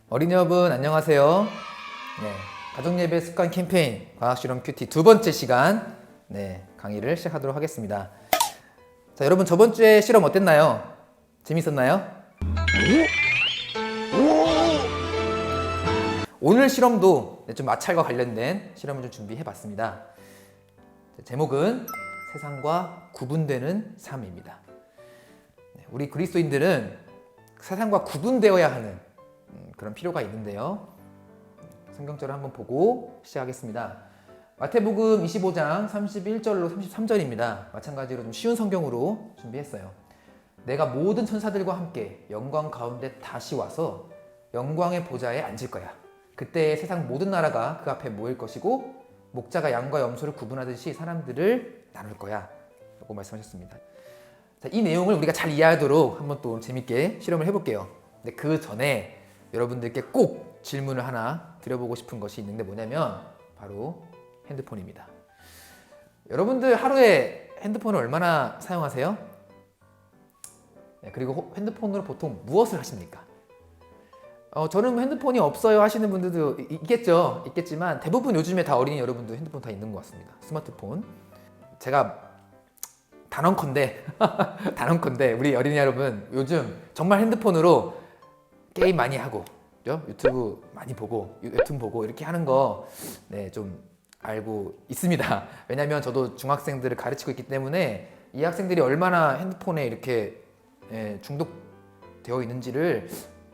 어린이 여러분 안녕하세요. 가족예배 습관 캠페인 과학실험 큐티 두 번째 시간 강의를 시작하도록 하겠습니다. 자, 여러분 저번 주에 실험 어땠나요? 재밌었나요? 오늘 실험도 좀 마찰과 관련된 실험을 좀 준비해 봤습니다. 제목은 세상과 구분되는 삶입니다. 우리 그리스도인들은 세상과 구분되어야 하는 그런 필요가 있는데요. 성경절을 한번 보고 시작하겠습니다. 마태복음 25장 31절로 33절입니다. 마찬가지로 좀 쉬운 성경으로 준비했어요. 내가 모든 천사들과 함께 영광 가운데 다시 와서 영광의 보좌에 앉을 거야. 그때 세상 모든 나라가 그 앞에 모일 것이고 목자가 양과 염소를 구분하듯이 사람들을 나눌 거야 라고 말씀하셨습니다. 자, 이 내용을 우리가 잘 이해하도록 한번 또 재밌게 실험을 해볼게요. 근데 그 전에 여러분들께 꼭 질문을 하나 드려보고 싶은 것이 있는데 뭐냐면 바로 핸드폰입니다. 여러분들 하루에 핸드폰을 얼마나 사용하세요? 그리고 핸드폰으로 보통 무엇을 하십니까? 저는 핸드폰이 없어요 하시는 분들도 있겠지만 대부분 요즘에 다 어린이 여러분도 핸드폰 다 있는 것 같습니다. 스마트폰. 제가 단언컨대 우리 어린이 여러분 요즘 정말 핸드폰으로 게임 많이 하고 유튜브 많이 보고 웹툰 보고 이렇게 하는 거 좀 알고 있습니다. 왜냐하면 저도 중학생들을 가르치고 있기 때문에 이 학생들이 얼마나 핸드폰에 이렇게 중독되어 있는지를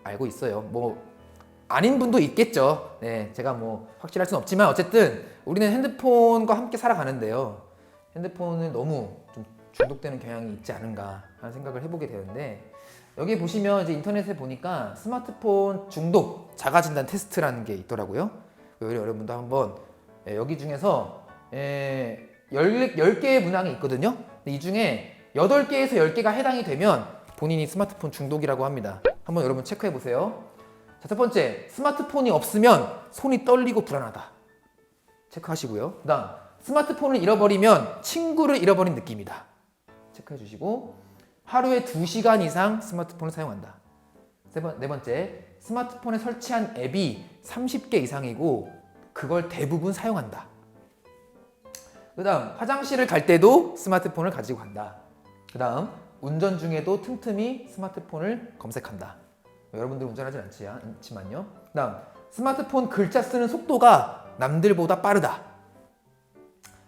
알고 있어요. 뭐 아닌 분도 있겠죠. 제가 뭐 확실할 수는 없지만 어쨌든 우리는 핸드폰과 함께 살아가는데요. 핸드폰을 너무 좀 중독되는 경향이 있지 않은가 하는 생각을 해보게 되는데 여기 보시면 이제 인터넷에 보니까 스마트폰 중독 자가진단 테스트라는 게 있더라고요. 여러분도 한번 여기 중에서 10개의 문항이 있거든요. 이 중에 8개에서 10개가 해당이 되면 본인이 스마트폰 중독이라고 합니다. 한번 여러분 체크해 보세요. 자, 첫 번째, 스마트폰이 없으면 손이 떨리고 불안하다. 체크하시고요. 그 다음, 스마트폰을 잃어버리면 친구를 잃어버린 느낌이다. 체크해 주시고, 하루에 2시간 이상 스마트폰을 사용한다. 네 번째, 스마트폰에 설치한 앱이 30개 이상이고 그걸 대부분 사용한다. 그 다음, 화장실을 갈 때도 스마트폰을 가지고 간다. 그 다음, 운전 중에도 틈틈이 스마트폰을 검색한다. 여러분들 운전하진 않지만요. 그 다음, 스마트폰 글자 쓰는 속도가 남들보다 빠르다.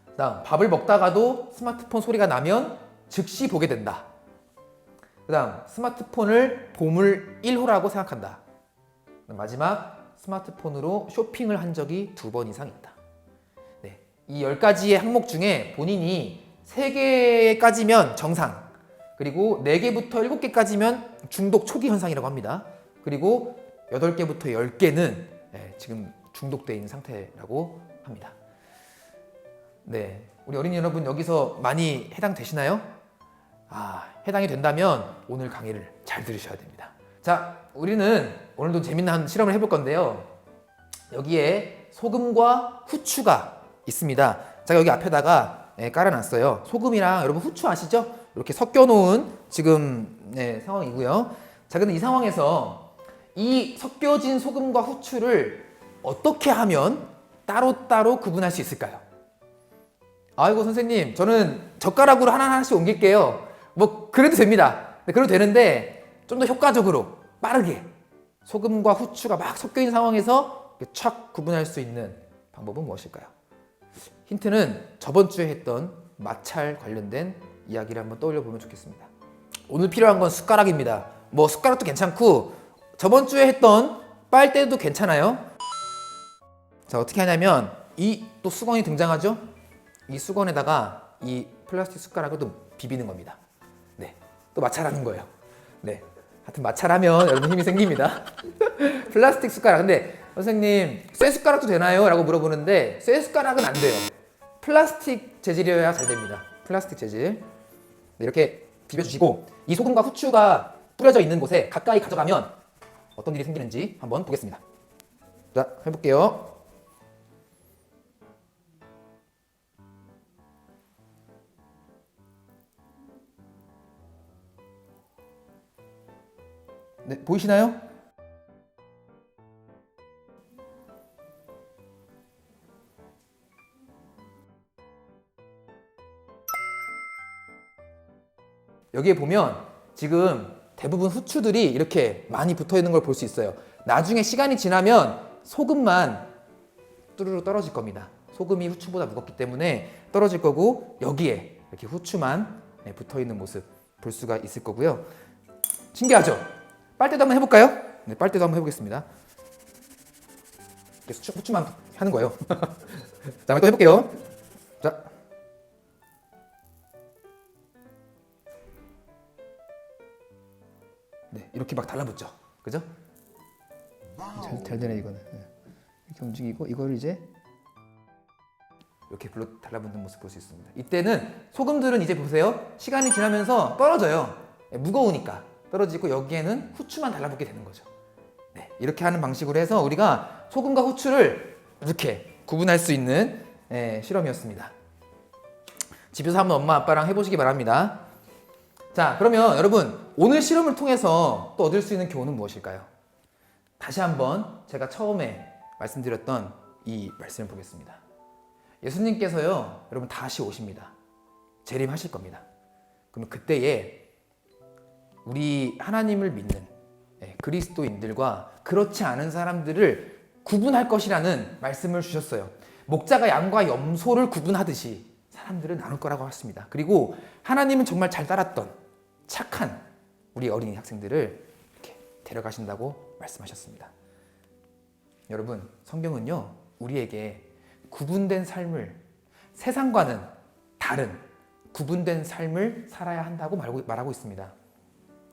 그 다음, 밥을 먹다가도 스마트폰 소리가 나면 즉시 보게 된다. 그 다음, 스마트폰을 보물 1호라고 생각한다. 마지막, 스마트폰으로 쇼핑을 한 적이 2번 이상 있다. 이 10가지의 항목 중에 본인이 3개까지면 정상, 그리고 4개부터 7개까지면 중독 초기 현상이라고 합니다. 그리고 8개부터 10개는 지금 중독되어 있는 상태라고 합니다. 우리 어린이 여러분 여기서 많이 해당되시나요? 해당이 된다면 오늘 강의를 잘 들으셔야 됩니다. 자, 우리는 오늘도 재미난 실험을 해볼 건데요. 여기에 소금과 후추가 있습니다. 제가 여기 앞에다가 깔아놨어요. 소금이랑 여러분 후추 아시죠? 이렇게 섞여 놓은 지금 상황이고요. 자, 근데 이 상황에서 이 섞여진 소금과 후추를 어떻게 하면 따로따로 구분할 수 있을까요? 아이고 선생님, 저는 젓가락으로 하나하나씩 옮길게요. 뭐 그래도 됩니다. 그래도 되는데 좀 더 효과적으로 빠르게 소금과 후추가 막 섞여 있는 상황에서 착 구분할 수 있는 방법은 무엇일까요? 힌트는 저번 주에 했던 마찰 관련된 이야기를 한번 떠올려 보면 좋겠습니다. 오늘 필요한 건 숟가락입니다. 뭐 숟가락도 괜찮고 저번 주에 했던 빨대도 괜찮아요. 자, 어떻게 하냐면 이 또 수건이 등장하죠? 이 수건에다가 이 플라스틱 숟가락을 또 비비는 겁니다. 또 마찰하는 거예요. 하여튼 마찰하면 여러분 힘이 생깁니다. 플라스틱 숟가락. 근데 선생님 쇠 숟가락도 되나요? 라고 물어보는데 쇠 숟가락은 안 돼요. 플라스틱 재질이어야 잘 됩니다. 플라스틱 재질. 이렇게 비벼주시고 이 소금과 후추가 뿌려져 있는 곳에 가까이 가져가면 어떤 일이 생기는지 한번 보겠습니다. 자, 해볼게요. 네, 보이시나요? 여기에 보면 지금 대부분 후추들이 이렇게 많이 붙어 있는 걸 볼 수 있어요. 나중에 시간이 지나면 소금만 뚜루루 떨어질 겁니다. 소금이 후추보다 무겁기 때문에 떨어질 거고, 여기에 이렇게 후추만 붙어 있는 모습 볼 수가 있을 거고요. 신기하죠? 빨대도 한번 해볼까요? 네, 빨대도 한번 해보겠습니다. 후추만 하는 거예요. 자, 또 해볼게요. 자, 네, 이렇게 막 달라붙죠, 그죠? 잘 되네 이거는. 네. 이렇게 움직이고 이거를 이제 이렇게 불로 달라붙는 모습 볼 수 있습니다. 이때는 소금들은 이제 보세요, 시간이 지나면서 떨어져요. 네, 무거우니까 떨어지고 여기에는 후추만 달라붙게 되는 거죠. 네, 이렇게 하는 방식으로 해서 우리가 소금과 후추를 이렇게 구분할 수 있는 실험이었습니다. 집에서 한번 엄마 아빠랑 해보시기 바랍니다. 자, 그러면 여러분, 오늘 실험을 통해서 또 얻을 수 있는 교훈은 무엇일까요? 다시 한번 제가 처음에 말씀드렸던 이 말씀을 보겠습니다. 예수님께서요, 여러분 다시 오십니다. 재림하실 겁니다. 그러면 그때에 우리 하나님을 믿는 그리스도인들과 그렇지 않은 사람들을 구분할 것이라는 말씀을 주셨어요. 목자가 양과 염소를 구분하듯이 사람들을 나눌 거라고 했습니다. 그리고 하나님은 정말 잘 따랐던 착한 우리 어린이 학생들을 이렇게 데려가신다고 말씀하셨습니다. 여러분, 성경은요, 우리에게 구분된 삶을, 세상과는 다른 구분된 삶을 살아야 한다고 말하고 있습니다.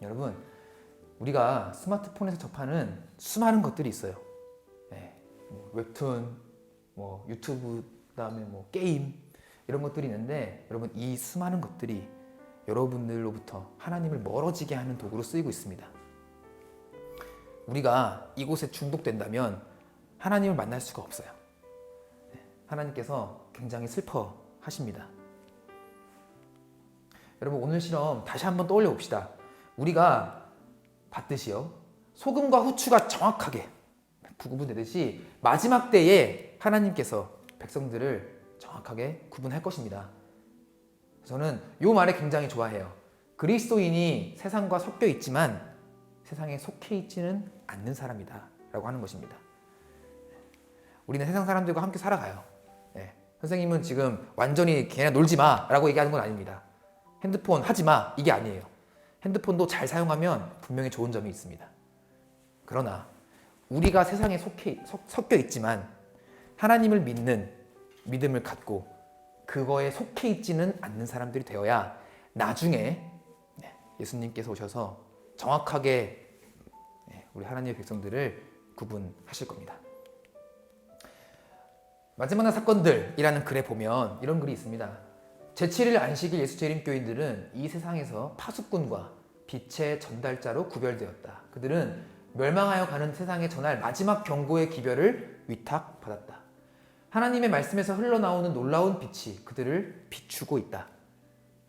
여러분, 우리가 스마트폰에서 접하는 수많은 것들이 있어요. 웹툰, 유튜브, 그다음에 게임, 이런 것들이 있는데, 여러분, 이 수많은 것들이 여러분들로부터 하나님을 멀어지게 하는 도구로 쓰이고 있습니다. 우리가 이곳에 중독된다면 하나님을 만날 수가 없어요. 하나님께서 굉장히 슬퍼하십니다. 여러분, 오늘 실험 다시 한번 떠올려 봅시다. 우리가 봤듯이요, 소금과 후추가 정확하게 구분되듯이 마지막 때에 하나님께서 백성들을 정확하게 구분할 것입니다. 저는 이 말을 굉장히 좋아해요. 그리스도인이 세상과 섞여 있지만 세상에 속해 있지는 않는 사람이다 라고 하는 것입니다. 우리는 세상 사람들과 함께 살아가요. 선생님은 지금 완전히 걔네 놀지 마 라고 얘기하는 건 아닙니다. 핸드폰 하지 마, 이게 아니에요. 핸드폰도 잘 사용하면 분명히 좋은 점이 있습니다. 그러나 우리가 세상에 섞여 있지만 하나님을 믿는 믿음을 갖고 그거에 속해 있지는 않는 사람들이 되어야 나중에 예수님께서 오셔서 정확하게 우리 하나님의 백성들을 구분하실 겁니다. 마지막 날 사건들이라는 글에 보면 이런 글이 있습니다. 제7일 안식일 예수 재림교인들은 이 세상에서 파수꾼과 빛의 전달자로 구별되었다. 그들은 멸망하여 가는 세상에 전할 마지막 경고의 기별을 위탁받았다. 하나님의 말씀에서 흘러나오는 놀라운 빛이 그들을 비추고 있다.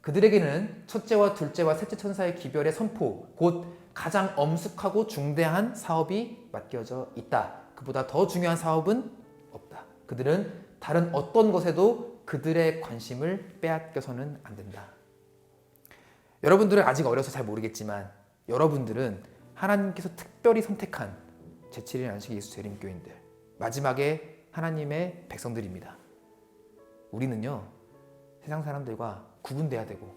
그들에게는 첫째와 둘째와 셋째 천사의 기별의 선포, 곧 가장 엄숙하고 중대한 사업이 맡겨져 있다. 그보다 더 중요한 사업은 없다. 그들은 다른 어떤 것에도 그들의 관심을 빼앗겨서는 안 된다. 여러분들은 아직 어려서 잘 모르겠지만 여러분들은 하나님께서 특별히 선택한 제7일 안식 예수 재림교인들, 마지막에 하나님의 백성들입니다. 우리는요, 세상 사람들과 구분돼야 되고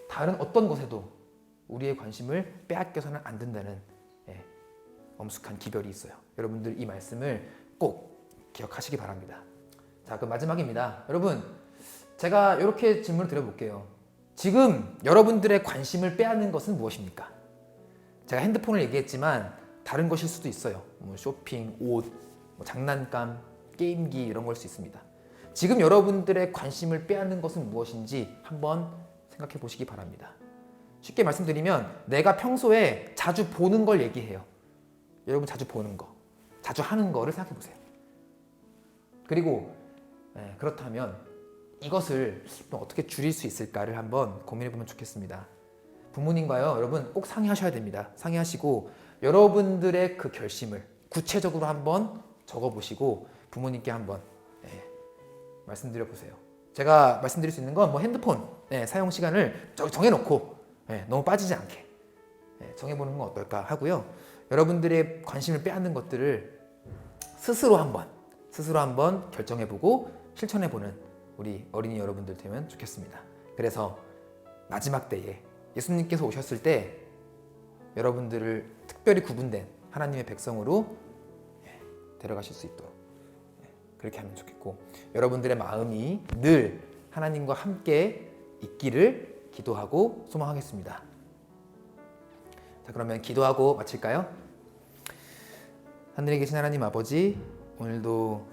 다른 어떤 것에도 우리의 관심을 빼앗겨서는 안 된다는 엄숙한 기별이 있어요. 여러분들 이 말씀을 꼭 기억하시기 바랍니다. 자, 그럼 마지막입니다. 여러분, 제가 이렇게 질문을 드려볼게요. 지금 여러분들의 관심을 빼앗는 것은 무엇입니까? 제가 핸드폰을 얘기했지만 다른 것일 수도 있어요. 쇼핑, 옷, 장난감, 게임기 이런 걸 수 있습니다. 지금 여러분들의 관심을 빼앗는 것은 무엇인지 한번 생각해 보시기 바랍니다. 쉽게 말씀드리면 내가 평소에 자주 보는 걸 얘기해요. 여러분 자주 보는 거, 자주 하는 거를 생각해 보세요. 그리고 그렇다면 이것을 좀 어떻게 줄일 수 있을까를 한번 고민해 보면 좋겠습니다. 부모님과요, 여러분 꼭 상의하셔야 됩니다. 상의하시고 여러분들의 그 결심을 구체적으로 한번 적어보시고 부모님께 한번 말씀드려 보세요. 제가 말씀드릴 수 있는 건 뭐 핸드폰 사용 시간을 정해놓고 너무 빠지지 않게 정해보는 건 어떨까 하고요. 여러분들의 관심을 빼앗는 것들을 스스로 한번 결정해보고 실천해보는 우리 어린이 여러분들 되면 좋겠습니다. 그래서 마지막 때에 예수님께서 오셨을 때 여러분들을 특별히 구분된 하나님의 백성으로 데려가실 수 있도록 그렇게 하면 좋겠고, 여러분들의 마음이 늘 하나님과 함께 있기를 기도하고 소망하겠습니다. 자, 그러면 기도하고 마칠까요? 하늘에 계신 하나님 아버지, 오늘도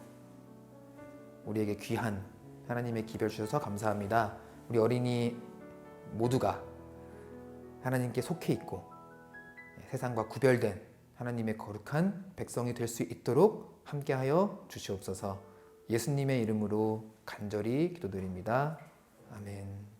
우리에게 귀한 하나님의 기별 주셔서 감사합니다. 우리 어린이 모두가 하나님께 속해 있고 세상과 구별된 하나님의 거룩한 백성이 될 수 있도록 함께하여 주시옵소서. 예수님의 이름으로 간절히 기도드립니다. 아멘.